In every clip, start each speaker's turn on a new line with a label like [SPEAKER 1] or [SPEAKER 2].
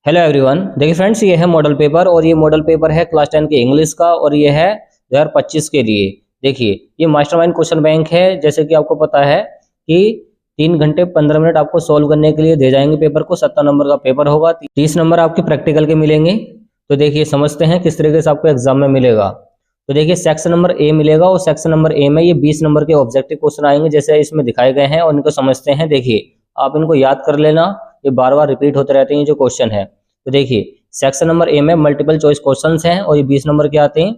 [SPEAKER 1] Hello everyone. देखिए friends, ये है मॉडल पेपर और ये मॉडल पेपर है क्लास 10 के इंग्लिश का और ये है 2025 के लिए। देखिए ये मास्टरमाइंड क्वेश्चन बैंक है। जैसे कि आपको पता है कि 3 घंटे 15 मिनट आपको सॉल्व करने के लिए दे जाएंगे पेपर को। 70 नंबर का पेपर होगा, 30 नंबर आपके प्रैक्टिकल के मिलेंगे। तो देखिए समझते हैं किस तरीके से आपको एग्जाम में मिलेगा। तो देखिए सेक्शन नंबर ए मिलेगा और सेक्शन नंबर ए में ये 20 नंबर के ऑब्जेक्टिव क्वेश्चन आएंगे जैसे इसमें दिखाए गए हैं और इनको समझते हैं। देखिए आप इनको याद कर लेना, ये बार बार रिपीट होते रहते हैं जो क्वेश्चन है। तो देखिए सेक्शन नंबर ए में मल्टीपल चॉइस क्वेश्चंस हैं और ये 20 नंबर के आते हैं।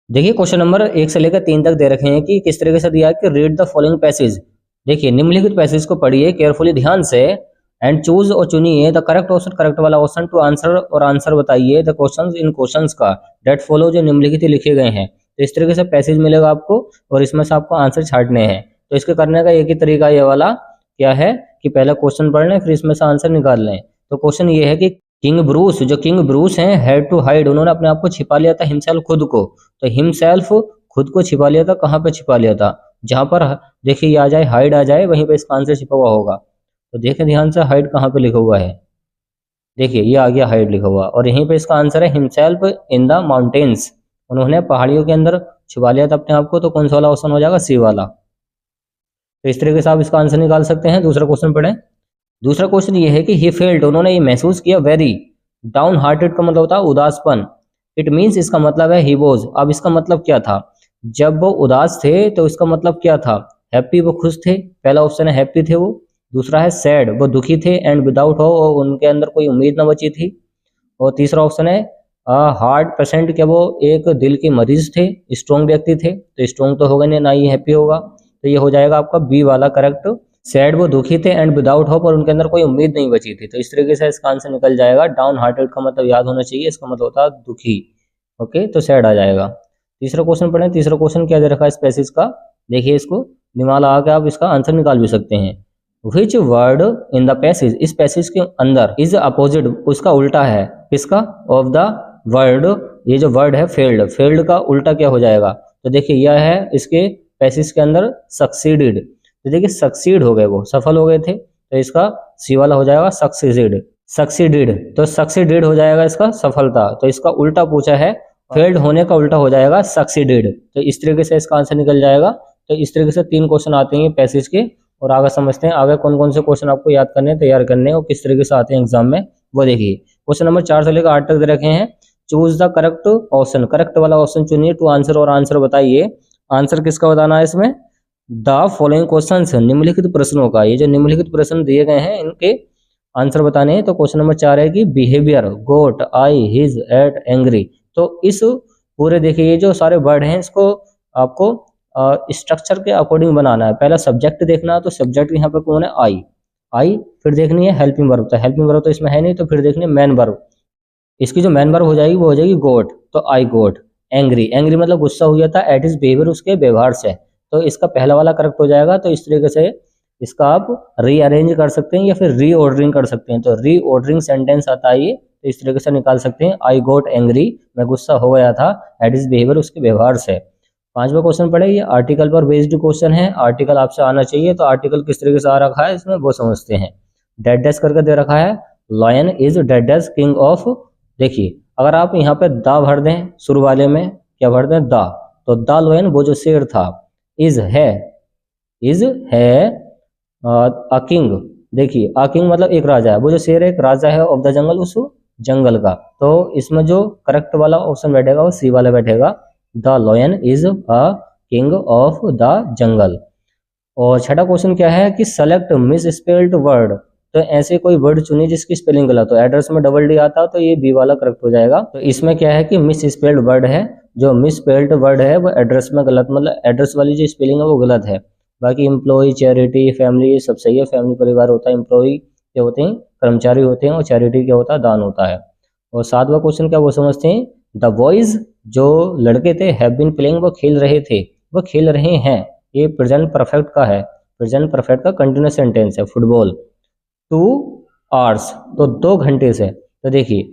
[SPEAKER 1] देखिए क्वेश्चन नंबर 1 से लेकर 3 तक दे रखे हैं कि किस तरीके से दिया है कि रीड द फॉलोइंग पैसेज। देखिए निम्नलिखित पैसेज को पढ़िए केयरफुली, ध्यान से, एंड चूज और चुनिए द करेक्ट ऑप्शन, करेक्ट वाला ऑप्शन टू आंसर, और आंसर बताइए द क्वेश्चंस इन क्वेश्चंस का डेट फॉलो जो निम्नलिखित लिखे गए हैं। तो इस तरीके से पैसेज मिलेगा आपको और इसमें से आपको आंसर छांटने हैं। तो इसके करने का एक ही तरीका ये वाला क्या है कि पहले क्वेश्चन पढ़ लें फिर इसमें से आंसर निकाल लें। तो क्वेश्चन ये है कि किंग ब्रूस, जो किंग ब्रूस हैं, हैड टू हाइड, उन्होंने अपने आप को छिपा लिया था, हिमसेल्फ खुद को। तो हिमसेल्फ खुद को छिपा लिया था, कहाँ पे छिपा लिया था? जहां पर देखिए ये आ जाए, हाइड आ जाए, वहीं पे इसका आंसर छिपा हुआ होगा। तो देखें ध्यान से, हाइड कहाँ पे लिखा हुआ है? देखिए ये आ गया हाइड लिखा हुआ और यहीं पे इसका आंसर है हिमसेल्फ इन द माउंटेन्स, उन्होंने पहाड़ियों के अंदर छुपा लिया था अपने आप को। तो कौन सा वाला ऑप्शन हो जाएगा? सी वाला। तो इस तरीके से आप इसका आंसर निकाल सकते हैं। दूसरा क्वेश्चन पढ़ें। दूसरा क्वेश्चन ये है कि ही फेल्ट, उन्होंने ये महसूस किया, वेरी डाउन हार्टेड का मतलब होता है उदासपन। इट मीन्स, इसका मतलब है ही वॉज। अब इसका मतलब क्या था? जब वो उदास थे तो इसका मतलब क्या था? हैप्पी, वो खुश थे। पहला ऑप्शन है हैप्पी थे वो। दूसरा है सैड, वो दुखी थे। एंड विदाउट हो, उनके अंदर कोई उम्मीद न बची थी। और तीसरा ऑप्शन है हार्ट पेशेंट, क्या वो एक दिल के मरीज थे, स्ट्रॉन्ग व्यक्ति थे। तो स्ट्रॉन्ग तो होगा नहीं, ना ही हैप्पी होगा। तो ये हो जाएगा आपका बी वाला करेक्ट। सैड, वो दुखी थे, एंड विदाउट होप, और उनके अंदर कोई उम्मीद नहीं बची थी। तो इस तरीके से इसका आंसर निकल जाएगा। डाउन हार्टेड का मतलब याद होना चाहिए, इसका मतलब होता है दुखी। ओके, तो सैड आ जाएगा। तीसरा क्वेश्चन पढ़ें। तीसरा क्वेश्चन क्या दे रखा है स्पेसिस का? देखिए इसको दिमाग लगा के आप इसका आंसर निकाल भी सकते हैं। Which word in the passage, इस पैसेज के अंदर, इज अपोजिट, उसका उल्टा है। किसका? ऑफ द वर्ड, ये जो वर्ड है फेल्ड, फेल्ड का उल्टा क्या हो जाएगा? तो देखिए यह है इसके पैसेज के अंदर सक्सीडेड। तो देखिए सक्सीड हो गए, वो सफल हो गए थे। तो इसका सी वाला हो जाएगा सक्सीडेड। सक्सीडेड, तो सक्सीडेड हो जाएगा इसका सफलता। तो इसका उल्टा पूछा है, फेल्ड होने का उल्टा हो जाएगा सक्सीडेड। तो इस तरीके से इसका आंसर निकल जाएगा। तो इस तरीके से 3 क्वेश्चन आते हैं पैसेज के। और आगे समझते हैं आगे कौन कौन से क्वेश्चन आपको याद करने, तैयार करने और किस तरीके से आते हैं एग्जाम में, वो देखिए। क्वेश्चन नंबर 4 से लेकर 8 तक दे रखे हैं। Choose the correct option, correct वाला ऑप्शन चुनिए टू आंसर, और आंसर बताइए। आंसर किसका बताना है इसमें? द फॉलोइंग क्वेश्चन, निम्नलिखित प्रश्नों का। ये जो निम्नलिखित प्रश्न दिए गए हैं इनके आंसर बताने हैं। तो क्वेश्चन नंबर 4 है कि बिहेवियर, गोट, आई, हिज, एट, एंग्री। तो इस पूरे देखिए ये जो सारे वर्ड हैं इसको आपको स्ट्रक्चर के अकॉर्डिंग बनाना है। पहला सब्जेक्ट देखना है, तो सब्जेक्ट यहाँ पे कौन है? आई। आई फिर देखनी है हेल्पिंग वर्ब, तो हेल्पिंग वर्ब तो इसमें है नहीं, तो फिर देखनी है मैन वर्ब। इसकी जो मैन वर्ब हो जाएगी वो हो जाएगी गोट, तो आई गोट। एंग्री, एंग्री मतलब गुस्सा हुआ था, एट इज बिहेवियर, उसके व्यवहार से। तो इसका पहला वाला करेक्ट हो जाएगा। तो इस तरीके से इसका आप रीअरेंज कर सकते हैं या फिर रीऑर्डरिंग कर सकते हैं। तो रीऑर्डरिंग सेंटेंस आता है ये, तो इस तरीके से निकाल सकते हैं। आई गोट एंग्री, मैं गुस्सा हो गया था, एट इज बिहेवियर, उसके व्यवहार से। 5वां क्वेश्चन पढ़े। ये आर्टिकल पर बेस्ड क्वेश्चन है। आर्टिकल आपसे आना चाहिए, तो आर्टिकल किस तरीके से आ रखा है इसमें वो समझते हैं। डेड डेस करके दे रखा है, लायन इज डेड डेस किंग ऑफ। देखिए अगर आप यहाँ पे द भर दें, शुरू वाले में क्या भर दें? द, तो द लायन वो जो शेर था। इज है, इज है अ किंग। देखिए अ किंग मतलब एक राजा है, वो जो शेर है एक राजा है ऑफ द जंगल, उस जंगल का। तो इसमें जो करेक्ट वाला ऑप्शन बैठेगा वो सी वाला बैठेगा। The lion is a king of the jungle. और छठा क्वेश्चन क्या है कि सेलेक्ट मिस स्पेल्ड वर्ड। तो ऐसे कोई वर्ड चुनिए जिसकी स्पेलिंग गलत हो। एड्रेस में डबल डी आता तो ये बी वाला करेक्ट हो जाएगा। तो इसमें क्या है कि मिस स्पेल्ड वर्ड है, जो मिस स्पेल्ड वर्ड है वो एड्रेस में गलत, मतलब एड्रेस वाली जो स्पेलिंग है वो गलत है। बाकी एम्प्लॉय, चैरिटी, फैमिली ये सब सही है। फैमिली परिवार होता है, एम्प्लॉय क्या होते हैं? कर्मचारी होते हैं, और चैरिटी क्या होता है? दान होता है। और 7वां क्वेश्चन क्या वो समझते हैं। द बॉयज, जो लड़के थे, हैव बीन प्लेइंग, वो खेल रहे थे, वो खेल रहे हैं। ये प्रेजेंट परफेक्ट का है, प्रेजेंट परफेक्ट का कंटिन्यूस सेंटेंस है। फुटबॉल 2 आवर्स, तो 2 घंटे से। तो देखिए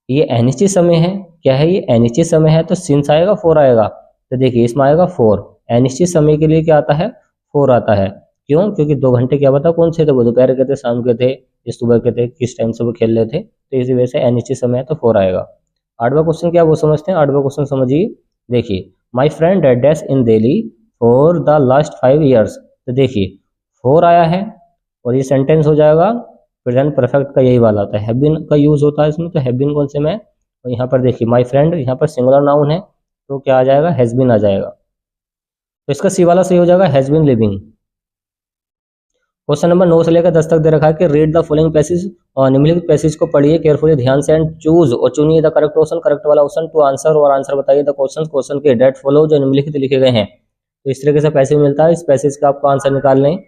[SPEAKER 1] ये अनिश्चित समय है, क्या है ये? अनिश्चित समय है, तो सिंस आएगा 4 आएगा। तो देखिए इसमें आएगा 4। अनिश्चित समय के लिए क्या आता है? 4 आता है। क्यों? क्योंकि 2 घंटे क्या बता कौन से थे? वो दोपहर के थे, शाम के थे, इस सुबह के थे, किस टाइम से वो खेल रहे थे, तो इसी वजह से अनिश्चित समय है तो 4 आएगा। 8वां क्वेश्चन क्या वो समझते हैं। 8वां क्वेश्चन समझिए, देखिए my friend dash in Delhi for the last 5 years. तो देखिए 4 आया है और ये सेंटेंस हो जाएगा प्रेजेंट परफेक्ट का, यही वाला आता है। हैव बीन का यूज होता है इसमें, तो हैव बीन कौन से में, और यहाँ पर देखिए माई फ्रेंड, यहाँ पर सिंगुलर नाउन है तो क्या आ जाएगा, हैज बीन आ जाएगा। तो इसका सी वाला सही हो जाएगा, has been living. Question number 9 से लेकर 10 तक दे रखा है कि रीड द फॉलोइंग पैसेज, और निम्नलिखित पैसेज को पढ़िए केयरफुली, ध्यान से, एंड चूज और चुनिए द करेक्ट ऑप्शन, करेक्ट वाला ऑप्शन टू आंसर, और आंसर बताइए द क्वेश्चन के डेट फॉलो जो निम्नलिखित लिखे गए हैं। तो इस तरीके से पैसेज मिलता है, इस पैसेज का आपको आंसर निकाल लें।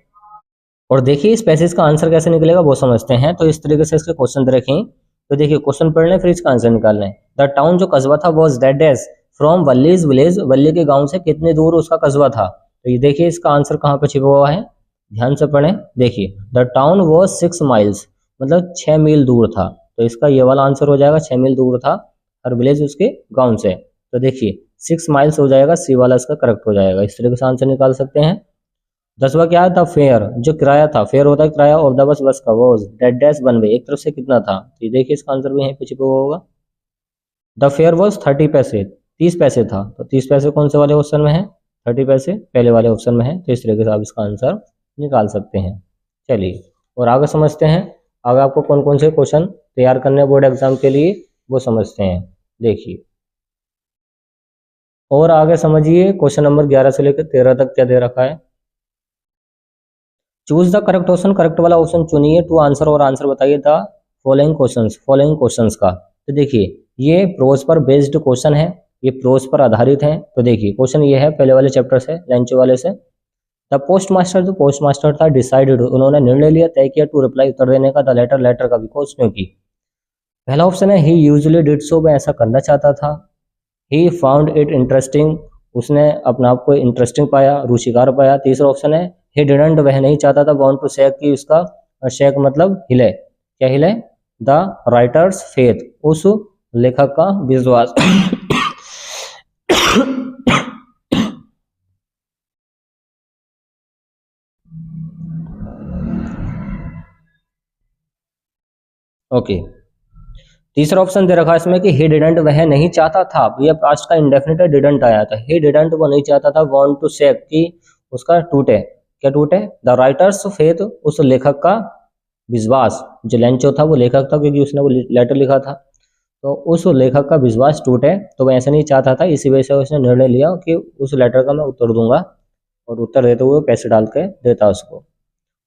[SPEAKER 1] और देखिए इस पैसेज का आंसर कैसे निकलेगा वो समझते हैं। तो इस तरीके से इसके क्वेश्चन रखें, तो देखिए क्वेश्चन पढ़ लें फिर इसका आंसर निकाल लें। द टाउन जो कस्बा था was that dash from Valli's village, Valli के गांव से कितनी दूर उसका कस्बा था। तो ये देखिए इसका आंसर कहाँ पे छिपा हुआ है, ध्यान से पढ़ें। देखिए द टाउन वॉज 6 माइल्स, मतलब 6 मील दूर था, तो इसका ये वाला आंसर हो जाएगा, 6 मील दूर था और विलेज उसके गांव से। तो देखिए 6 माइल्स हो जाएगा, सी वाला इसका करेक्ट हो जाएगा। इस तरीके से आंसर निकाल सकते हैं। 10वां क्या है, द फेयर, जो किराया था, फेयर होता है किराया, और द बस, बस का, was that dash one way, एक तरफ से कितना था। तो ये देखिए इसका आंसर भी यहीं पे छिपा हुआ होगा। द फेयर वॉज 30 पैसे, 30 पैसे था, तो 30 पैसे कौन से वाले ऑप्शन में है, 30 पैसे पहले वाले ऑप्शन में है। तो इस तरीके से आप इसका आंसर निकाल सकते हैं। चलिए और आगे समझते हैं, आगे आपको कौन कौन से क्वेश्चन तैयार करने हैं बोर्ड एग्जाम के लिए वो समझते हैं। देखिए और आगे समझिए क्वेश्चन नंबर 11 से लेकर 13 तक क्या दे रखा है। Choose the correct option, correct वाला ऑप्शन चुनिए टू आंसर, और आंसर बताइए द फॉलोइंग क्वेश्चंस का। तो देखिए ये प्रोज पर बेस्ड क्वेश्चन है, ये प्रोज पर आधारित है। तो देखिए क्वेश्चन ये है पहले वाले चैप्टर से, लंच वाले से। द पोस्ट मास्टर, जो पोस्ट मास्टर था, डिसाइडेड, उन्होंने निर्णय लिया, तय किया, टू रिप्लाई, उत्तर देने का, द लेटर, लेटर का, बिकॉज, क्योंकि। पहला ऑप्शन है ही यूजुअली डिड सो, वह ऐसा करना चाहता था। ही फाउंड इट इंटरेस्टिंग, उसने अपने आप को इंटरेस्टिंग पाया, रुचिकार पाया। तीसरा ऑप्शन है ही डिडंट, वह नहीं चाहता था, वांट टू शेक, की उसका शेक मतलब हिले, क्या हिले, द राइटर्स फेथ, उस लेखक का विश्वास। ओके तीसरा ऑप्शन दे रखा है इसमें कि ही डिडंट, वह नहीं चाहता था, ये पास्ट का इंडेफिनिट डिडंट आया था, ही डिडंट वो नहीं चाहता था, वांट टू शेक, की उसका टूटे, क्या टूटे, द राइटर्स फेथ, उस लेखक का विश्वास। जो लेंचो था वो लेखक था क्योंकि उसने वो लेटर लिखा था, तो उस लेखक का विश्वास टूटे, तो वह ऐसा नहीं चाहता था, इसी वजह से उसने निर्णय लिया कि उस लेटर का मैं उत्तर दूंगा, और उत्तर देते हुए पैसे डाल के देता उसको।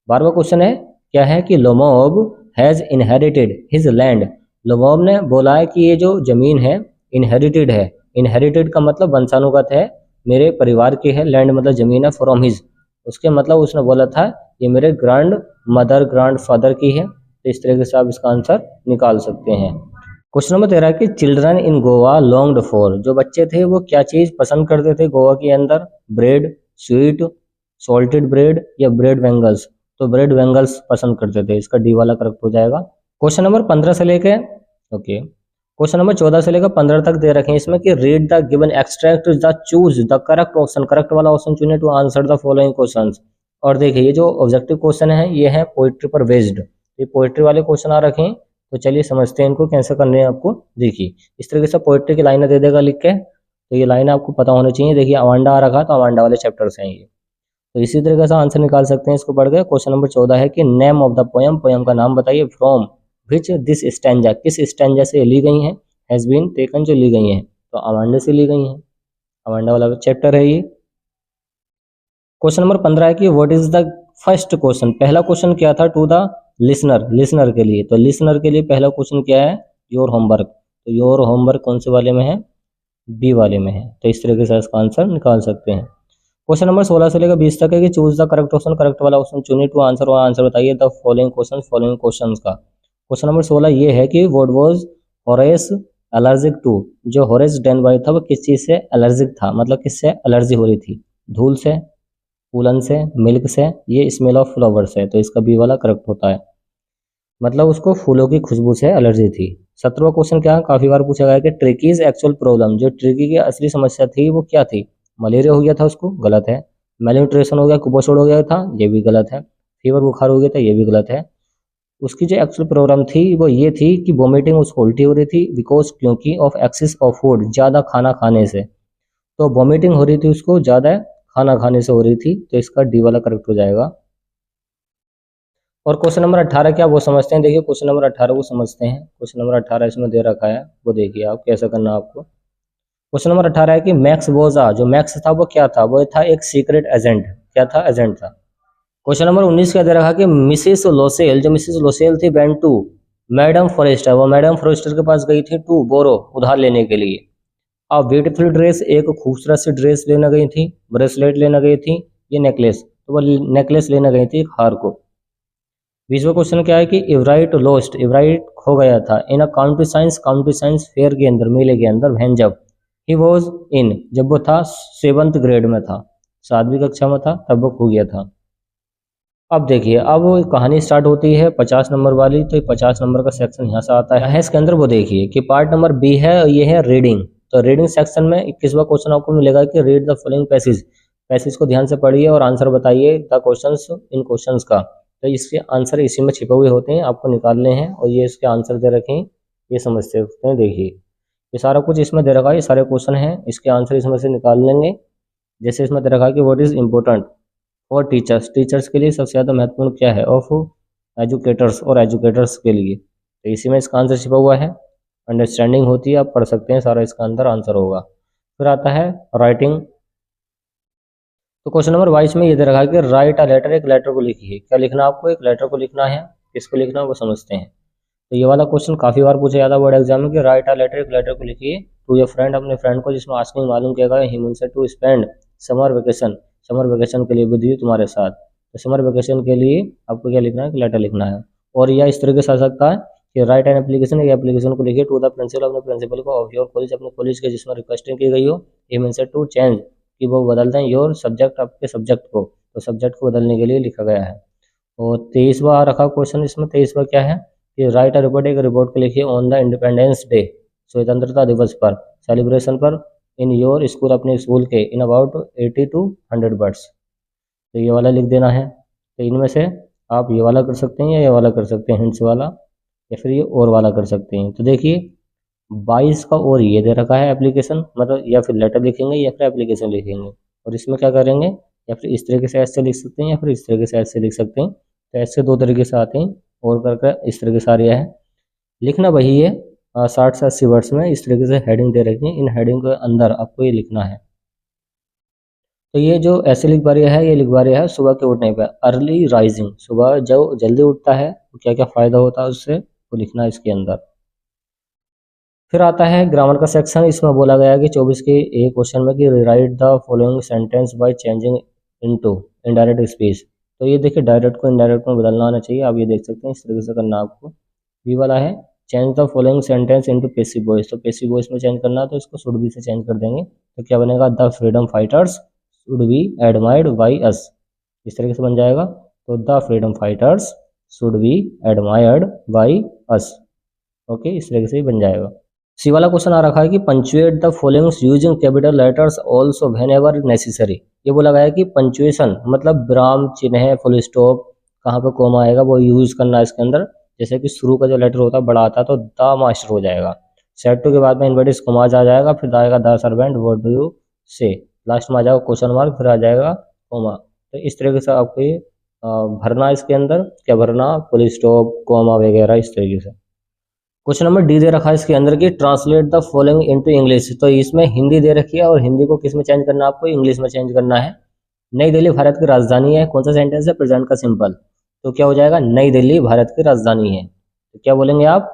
[SPEAKER 1] 12वां क्वेश्चन है क्या है कि लोमोब हैज इनहेरिटेड हिज लैंड, लोमोब ने बोला है कि ये जो जमीन है इनहेरिटेड है, इनहेरिटेड का मतलब वंशानुगत है, मेरे परिवार की है, लैंड मतलब जमीन है, फ्रॉम हिज, उसके मतलब उसने बोला था ये मेरे ग्रैंड मदर ग्रैंड फादर की है। तो इस तरीके से आप इसका आंसर निकाल सकते हैं। क्वेश्चन नंबर 13 कि children in Goa longed for, जो बच्चे थे वो क्या चीज पसंद करते थे गोवा के अंदर, ब्रेड, स्वीट, सॉल्टेड ब्रेड या ब्रेड वेंगल्स। तो ब्रेड वेंगल्स पसंद करते थे, इसका डी वाला करेक्ट हो जाएगा। क्वेश्चन नंबर 15 से लेके क्वेश्चन नंबर 14 से लेकर 15 तक दे रखे हैं इसमें कि read the given extract the choose the correct option, correct वाला ऑप्शन चुने to answer the following questions. और देखिए ये जो ऑब्जेक्टिव क्वेश्चन है ये है पोइट्री पर बेस्ड, ये पोइट्री वाले क्वेश्चन आ रखे हैं। तो चलिए समझते हैं इनको कैसे करने हैं आपको। देखिए इस तरीके से पोइट्री की लाइनें दे देगा लिख के, तो ये लाइनें आपको पता होनी चाहिए। देखिए अवांडा आ रखा तो अवांडा वाले चैप्टर से हैं ये, तो इसी तरीके से आंसर निकाल सकते हैं इसको पढ़ के। क्वेश्चन नंबर 14 है कि name of the poem, poem का नाम बताइए, फ्रॉम विच दिस स्टैंजा, किस स्टैंजा से ली गई हैं, हैज बीन टेकन, जो ली गई हैं तो अवांडा से ली गई हैं, अवांडा वाला चैप्टर है ये। क्वेश्चन नंबर 15 है कि what is the first question, पहला क्वेश्चन क्या था टू द लिसनर, लिसनर के लिए। तो लिसनर के लिए पहला क्वेश्चन क्या है, योर होमवर्क, तो योर होमवर्क कौन से वाले में है, बी वाले में है। तो इस तरीके से इसका आंसर निकाल सकते हैं। क्वेश्चन नंबर 16 से लेकर 20 तक है कि choose the correct option, correct वाला ऑप्शन चुनिए टू आंसर, और आंसर बताइए द फॉलोइंग क्वेश्चन का। क्वेश्चन नंबर 16 ये है कि what was Horace allergic to, जो होरेस डेनबाई था वो किस चीज से एलर्जिक था, मतलब किससे एलर्जी हो रही थी, धूल से, फूलन से, मिल्क से, ये स्मेल ऑफ फ्लावर से। तो इसका बी वाला करेक्ट होता है, मतलब उसको फूलों की खुशबू से एलर्जी थी। 17वां क्वेश्चन क्या है, काफी बार पूछा गया है कि ट्रिकीज एक्चुअल प्रॉब्लम, जो ट्रिकी की असली समस्या थी वो क्या थी, मलेरिया हो गया था उसको, गलत है। मेलन्यूट्रिशन हो गया, कुपोषण हो गया था, ये भी गलत है। फीवर बुखार हो गया था, ये भी गलत है। उसकी जो एक्चुअल प्रॉब्लम थी वो ये थी कि वोमिटिंग, उसको उल्टी हो रही थी, बिकॉज क्योंकि ऑफ एक्सेस ऑफ फूड, ज़्यादा खाना खाने से। तो वोमिटिंग हो रही थी उसको ज़्यादा खाना खाने से हो रही थी, तो इसका डी वाला करेक्ट हो जाएगा। और क्वेश्चन नंबर 18 क्या वो समझते हैं। देखिए क्वेश्चन नंबर 18 को समझते हैं। क्वेश्चन नंबर 18 इसमें दे रखा है, वो देखिए आप कैसा करना है आपको। क्वेश्चन नंबर 18 है कि मैक्स बोजा, जो मैक्स था वो क्या था, वो था एक सीक्रेट एजेंट। क्या था? एजेंट था। क्वेश्चन नंबर 19 क्या दे रखा कि मिसिस लोसेल, जो मिसिस लोसेल थी, वेंट टू मैडम फॉरेस्टर, वो मैडम फॉरेस्टर के पास गई थी, टू बोरो, उधार लेने के लिए। अब ब्यूटीफुल ड्रेस, एक खूबसूरत सी ड्रेस लेने गई थी, ब्रेसलेट लेने गई थी, ये नेकलेस, तो वो नेकलेस लेने गई थी, एक हार को। 20वां क्वेश्चन क्या है कि इवराइट लॉस्ट, इवराइट खो गया था इन अ काउंटी साइंस फेयर के अंदर, मेले के अंदर, वैन जब ही वॉज इन, जब वो था 7th ग्रेड में था, 7वीं कक्षा में था, तब वो खो गया था। अब देखिए, अब वो कहानी स्टार्ट होती है 50 नंबर वाली, तो 50 नंबर का सेक्शन यहाँ से आता है। इसके अंदर वो देखिए कि पार्ट नंबर बी है, ये है रीडिंग। तो रीडिंग सेक्शन में 21वां क्वेश्चन आपको मिलेगा कि read the following passage, passage को ध्यान से पढ़िए और आंसर बताइए द क्वेश्चंस इन क्वेश्चंस का। तो इसके आंसर इसी में छिपे हुए होते हैं, आपको निकालने हैं, और ये इसके आंसर दे रखे हैं, ये समझ सकते हैं। देखिए ये सारा कुछ इसमें दे रखा है, ये सारे क्वेश्चन हैं, इसके आंसर इसमें से निकाल लेंगे। जैसे इसमें दे रखा है कि व्हाट इज इम्पोर्टेंट और टीचर्स, टीचर्स के लिए सबसे ज़्यादा महत्वपूर्ण क्या है, ऑफ एजुकेटर्स, और एजुकेटर्स के लिए, तो इसी में इसका आंसर छिपा हुआ है। अंडरस्टैंडिंग होती है, आप पढ़ सकते हैं, सारा इसका अंदर आंसर होगा। फिर आता है राइटिंग। तो क्वेश्चन नंबर 22 में ये दे रखा है कि राइट अ लेटर, एक लेटर को लिखिए। क्या लिखना है आपको? एक लेटर को लिखना है। किसको लिखना है वो समझते हैं। तो ये वाला क्वेश्चन काफ़ी बार पूछा जाता है बोर्ड एग्जाम में कि राइट अ लेटर, एक लेटर को लिखिए टू योर फ्रेंड, अपने फ्रेंड को, जिसमें आस्किंग मालूम किया गया ही मुझसे to spend summer vacation, summer vacation के लिए विद यू, तुम्हारे साथ। तो समर वेकेशन के लिए आपको क्या लिखना है? कि लेटर लिखना है। और यह इस तरीके से आ सकता है कि राइट एन एप्लीकेशन, एक एप्लीकेशन को लिखिए टू द प्रिंसिपल, अपने प्रिंसिपल को, ऑफ योर कॉलेज, अपने कॉलेज के जिसमें रिक्वेस्टिंग की गई हो, ही मीन टू चेंज, कि वो बदल दें योर सब्जेक्ट, आपके सब्जेक्ट को, तो सब्जेक्ट को बदलने के लिए लिखा गया है। और 23वां रखा क्वेश्चन इसमें, 23वां क्या है कि राइट अ रिपोर्ट, एक रिपोर्ट को लिखिए ऑन द इंडिपेंडेंस डे, स्वतंत्रता दिवस पर, सेलिब्रेशन पर, इन योर स्कूल, अपने स्कूल के, इन अबाउट 80 to 100 वर्ड्स। तो ये वाला लिख देना है। तो इनमें से आप ये वाला कर सकते हैं या ये वाला कर सकते हैं, हिंट्स वाला, या फिर ये और वाला कर सकते हैं। तो देखिए 22 का और ये दे रखा है एप्लीकेशन, मतलब या फिर लेटर लिखेंगे या फिर एप्लीकेशन लिखेंगे, और इसमें क्या करेंगे, या फिर इस तरीके से ऐसे लिख सकते हैं या फिर इस तरीके से ऐसे लिख सकते हैं। तो ऐसे दो तरीके से आते हैं, और करके इस तरीके से आ रहा है। लिखना वही है 60 से 80 वर्ड्स में। इस तरीके से हेडिंग दे रखी है, इन हेडिंग के अंदर आपको ये लिखना है। तो ये जो ऐसे लिख पा रहा है, ये लिख पा रहा है सुबह के उठने पर, अर्ली राइजिंग, सुबह जो जल्दी उठता है तो क्या क्या फ़ायदा होता है उससे, वो लिखना है इसके अंदर। फिर आता है ग्रामर का सेक्शन। इसमें बोला गया है कि 24 के एक क्वेश्चन में कि right the following sentence by changing into indirect speech. तो ये देखिए डायरेक्ट को इनडायरेक्ट में बदलना आना चाहिए, आप ये देख सकते हैं, इस तरीके से करना आपको। बी वाला है change the following sentence into passive voice, तो पैसिव वॉइस में चेंज करना है, तो इसको शुड बी से चेंज कर देंगे। तो क्या बनेगा? The freedom fighters should be admired by us, इस तरीके से बन जाएगा। तो the freedom fighters should be admired by us, okay, इस तरीके से ही बन जाएगा। सी वाला क्वेश्चन आ रखा है कि punctuate the followings using capital letters also whenever necessary. ये बोला गया है कि पंचुएशन मतलब विराम चिन्ह, फुल स्टॉप, कहाँ पे कॉमा आएगा वो यूज करना है इसके अंदर। जैसे कि शुरू का जो लेटर होता है बड़ा आता है तो द मास्टर हो जाएगा, सेट टू के बाद में इन्वर्टेड कॉमास आ जाएगा, फिर आएगा the servant, what do you से, लास्ट में आ जाएगा क्वेश्चन मार्क, फिर आ जाएगा कॉमा। तो इस तरीके से आपको ये भरना इसके अंदर, क्या भरना, फुल स्टॉप, कॉमा वगैरह, इस तरीके से। क्वेश्चन नंबर डी दे रखा है इसके अंदर कि translate the following into English. तो इसमें हिंदी दे रखी है और हिंदी को किस में चेंज करना है आपको? इंग्लिश में चेंज करना है। नई दिल्ली भारत की राजधानी है, कौन सा सेंटेंस है? प्रेजेंट का सिंपल, तो क्या हो जाएगा? नई दिल्ली भारत की राजधानी है। तो क्या बोलेंगे आप?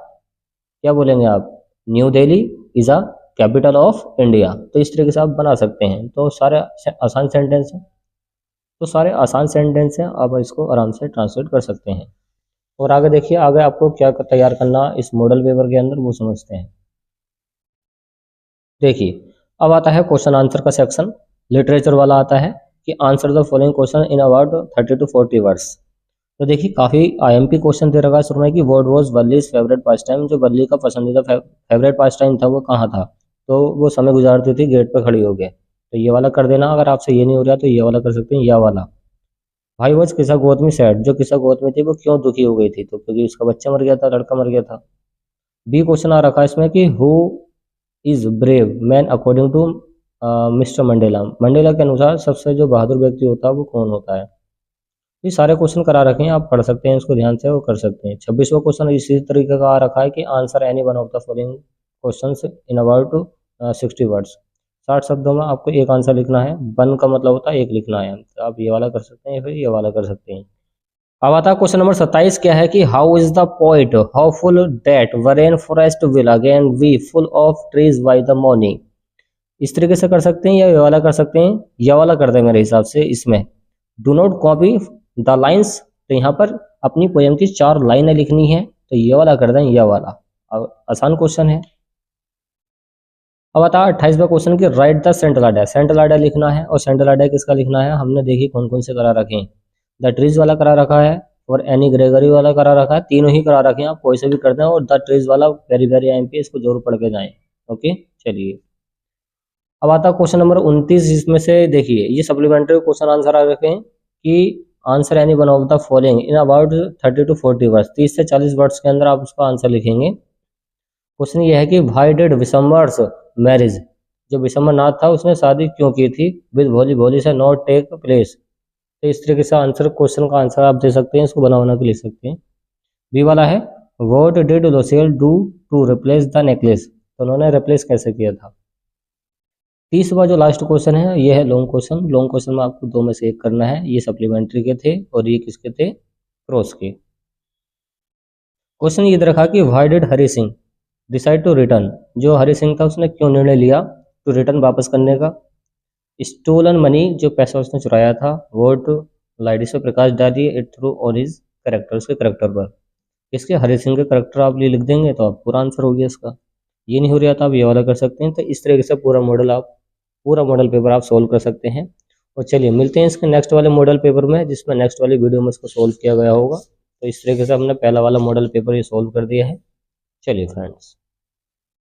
[SPEAKER 1] क्या बोलेंगे आप? New Delhi is a capital of India. तो इस तरीके से आप बना सकते हैं। तो सारे आसान सेंटेंस हैं, तो सारे आसान सेंटेंस हैं, आप इसको आराम से ट्रांसलेट कर सकते हैं। और आगे देखिए, आगे आपको क्या तैयार करना इस मॉडल पेपर के अंदर वो समझते हैं। देखिए अब आता है क्वेश्चन आंसर का सेक्शन। लिटरेचर वाला आता है कि answer the following question in about 30 to 40 words. तो देखिए काफ़ी आईएमपी क्वेश्चन दे रखा है शुरू में कि what was Valli's favourite pastime, जो वल्ली का पसंदीदा फेवरेट पास टाइम था वो कहाँ था? तो वो समय गुजारती थी गेट पर खड़ी होकर। तो ये वाला कर देना, अगर आपसे ये नहीं हो रहा तो ये वाला कर सकते हैं, या वाला। भाई वॉज किसा गौतमी सैड, जो किसा गौतमी थी वो क्यों दुखी हो गई थी, तो क्योंकि उसका बच्चा मर गया था, लड़का मर गया था। बी क्वेश्चन आ रखा है इसमें कि who is brave man according to mister Mandela, Mandela के अनुसार सबसे जो बहादुर व्यक्ति होता है वो कौन होता है। ये सारे क्वेश्चन करा रखे हैं, आप पढ़ सकते हैं इसको ध्यान से, वो कर सकते हैं। 26वां क्वेश्चन इसी तरीके का आ रखा है कि answer any one of the following questions in about 60 words, 60 शब्दों में आपको एक आंसर लिखना है। वन का मतलब होता है एक लिखना है, तो आप ये वाला कर सकते हैं या फिर ये वाला कर सकते हैं। अब आता है क्वेश्चन नंबर 27, क्या है कि how is the poet hopeful that barren forest will again be full of trees by the morning. इस तरीके से कर सकते हैं या ये वाला कर सकते हैं, ये वाला कर दें मेरे हिसाब से। इसमें do not copy the lines, तो यहाँ पर अपनी पोएम की 4 लाइनें लिखनी है, तो ये वाला कर दें, ये वाला। अब आसान क्वेश्चन है। अब आता है 28वां क्वेश्चन की right the central idea, central idea लिखना है। और सेंट्रल आइडिया किसका लिखना है, हमने देखी कौन कौन से करा रखे हैं। द ट्रीज वाला करा रखा है और एनी ग्रेगरी वाला करा रखा है, तीनों ही करा रखे हैं, आप कोई से भी कर दें। और द ट्रीज वाला वेरी वेरी एमपी, इसको जरूर पढ़ के जाएं। ओके चलिए, अब आता है क्वेश्चन नंबर 29। इसमें से देखिए ये सप्लीमेंट्री क्वेश्चन आंसर आ रखे हैं कि answer any one of the following in about 30 to 40 words, 30 से 40 वर्ड्स के अंदर आप उसका आंसर लिखेंगे। क्वेश्चन ये है कि व्हाई डिड विशंबर्स मैरिज, जो विशंबर नाथ था उसने शादी क्यों की थी विद भोली भोली से नॉट टेक प्लेस। तो इस तरीके से आंसर, क्वेश्चन का आंसर आप दे सकते हैं, इसको बना बना के लिख सकते हैं। बी वाला है what did Lucille do to replace the necklace, तो उन्होंने रिप्लेस कैसे किया था। 30वां जो लास्ट क्वेश्चन है ये है लॉन्ग क्वेश्चन। लॉन्ग क्वेश्चन में आपको 2 में से एक करना है, ये सप्लीमेंट्री के थे और ये किसके थे, क्रॉस के। क्वेश्चन ये दे रखा कि why did Hari Singh decide to return, जो हरि सिंह था उसने क्यों निर्णय लिया टू रिटर्न, वापस करने का। स्टोलन मनी, जो पैसा उसने चुराया था। वोट लाइट, इस पर प्रकाश डालिए इट थ्रू और हिज करेक्टर, उसके करेक्टर पर। इसके हरि सिंह के करेक्टर आप लिख देंगे तो आप पूरा आंसर हो गया इसका। ये नहीं हो रहा था आप ये वाला कर सकते हैं। तो इस तरीके से पूरा मॉडल पेपर आप सोल्व कर सकते हैं। और चलिए मिलते हैं इसके नेक्स्ट वाले मॉडल पेपर में, जिसमें नेक्स्ट वाली वीडियो में इसको सोल्व किया गया होगा। तो इस तरीके से हमने पहला वाला मॉडल पेपर ये सोल्व कर दिया है। चलिए फ्रेंड्स।